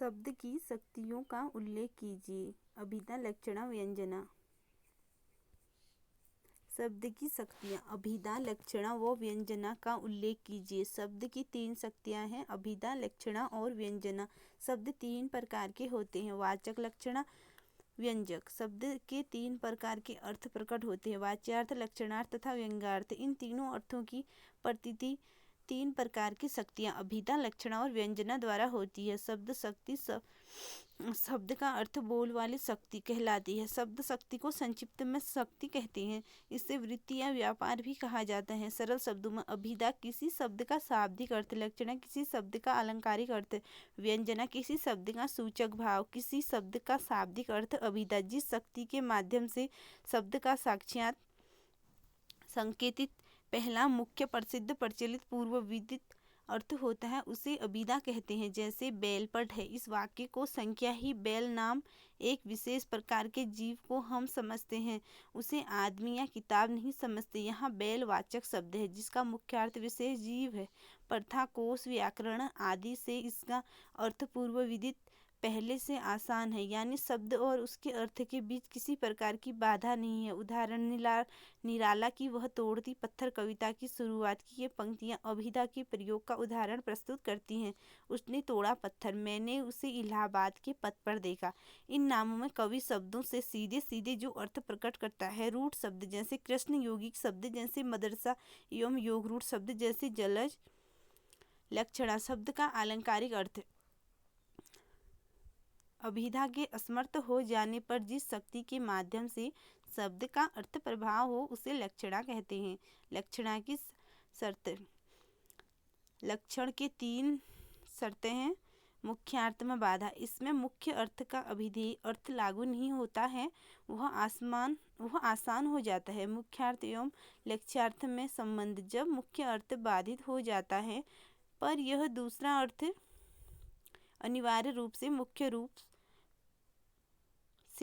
शब्द की शक्तियों का उल्लेख कीजिए। अभिधा, लक्षणा, व्यंजना। शब्द की शक्तियाँ अभिधा, लक्षणा व व्यंजना का उल्लेख कीजिए। शब्द की 3 शक्तियाँ हैं, अभिधा, लक्षणा और व्यंजना। शब्द 3 प्रकार के होते हैं, वाचक, लक्षणा, व्यंजक। शब्द के 3 प्रकार के अर्थ प्रकट होते हैं, वाच्यार्थ, लक्षणार्थ तथा व्यंग्यार्थ। इन तीनों अर्थों की प्रतीति 3 प्रकार की शक्तियाँ अभिधा, लक्षणा और व्यंजना द्वारा होती है। शब्द शक्ति शब्द का अर्थ बोल वाली शक्ति कहलाती है। शब्द शक्ति को संक्षिप्त में शक्ति कहते हैं। इसे वृत्ति या व्यापार भी कहा जाता है। सरल शब्दों में अभिधा किसी शब्द का शाब्दिक अर्थ, लक्षणा किसी शब्द का अलंकारिक अर्थ, व्यंजना किसी शब्द का सूचक भाव, किसी शब्द का शाब्दिक अर्थ। अभिधा जिस शक्ति के माध्यम से शब्द का साक्षात संकेतित पहला मुख्य प्रसिद्ध प्रचलित पूर्व विदित अर्थ होता है, उसे अभिधा कहते हैं। जैसे बैलपट है, इस वाक्य को संख्या ही बैल नाम एक विशेष प्रकार के जीव को हम समझते हैं, उसे आदमी या किताब नहीं समझते। यहाँ बैल वाचक शब्द है जिसका मुख्यार्थ विशेष जीव है। प्रथा, कोश, व्याकरण आदि से इसका अर्थ पूर्व विदित पहले से आसान है, यानी शब्द और उसके अर्थ के बीच किसी प्रकार की बाधा नहीं है। उदाहरण, निराला की वह तोड़ती पत्थर कविता की शुरुआत की ये पंक्तियाँ अभिधा के प्रयोग का उदाहरण प्रस्तुत करती हैं। उसने तोड़ा पत्थर, मैंने उसे इलाहाबाद के पथ पर देखा। इन नामों में कवि शब्दों से सीधे सीधे जो अर्थ प्रकट करता है, रूढ़ शब्द जैसे कृष्ण, यौगिक शब्द जैसे मदरसा एवं योग रूढ़ शब्द जैसे जलज। लक्षणा शब्द का अलंकारिक अर्थ अभिधा के असमर्थ हो जाने पर जिस शक्ति के माध्यम से शब्द का अर्थ प्रभाव हो उसे लक्षणा कहते हैं। लक्षणा की शर्त, लक्षण के 3 शर्तें हैं। मुख्यार्थ में बाधा, इसमें मुख्य अर्थ का अभिधेय अर्थ लागू नहीं होता है, वह आसान हो जाता है। मुख्यार्थ एवं लक्ष्यार्थ में संबंध, जब मुख्य अर्थ बाधित हो जाता है पर यह दूसरा अर्थ अनिवार्य रूप से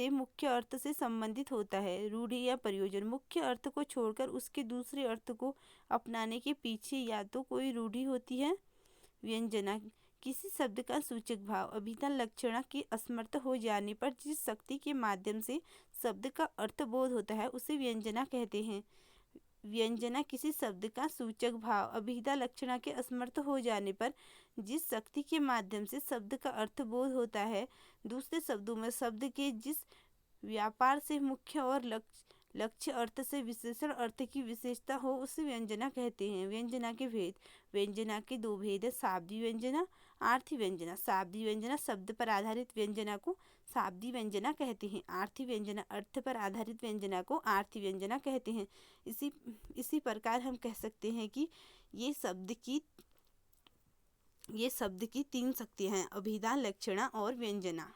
मुख्य अर्थ से संबंधित होता है। रूढ़ि या प्रयोजन, मुख्य अर्थ को छोड़कर उसके दूसरे अर्थ को अपनाने के पीछे या तो कोई रूढ़ि होती है। व्यंजना किसी शब्द का सूचक भाव, अभिधा लक्षणा के असमर्थ हो जाने पर जिस शक्ति के माध्यम से शब्द का अर्थ बोध होता है उसे व्यंजना कहते हैं। व्यंजना किसी शब्द का सूचक भाव, अभिधा लक्षणा के असमर्थ हो जाने पर जिस शक्ति के माध्यम से शब्द का अर्थ बोध होता है। दूसरे शब्दों में शब्द के जिस व्यापार से मुख्य और लक्ष्य अर्थ से विशेषण अर्थ की विशेषता हो उसे व्यंजना कहते हैं। व्यंजना के भेद, व्यंजना के 2 भेद है, शाब्दी व्यंजना, आर्थी व्यंजना। शाब्दी व्यंजना शब्द पर आधारित व्यंजना को शाब्दी व्यंजना कहते हैं। आर्थी व्यंजना अर्थ पर आधारित व्यंजना को आर्थी व्यंजना कहते हैं। इसी प्रकार हम कह सकते हैं कि ये शब्द की 3 शक्तियाँ हैं, अभिधा, लक्षणा और व्यंजना।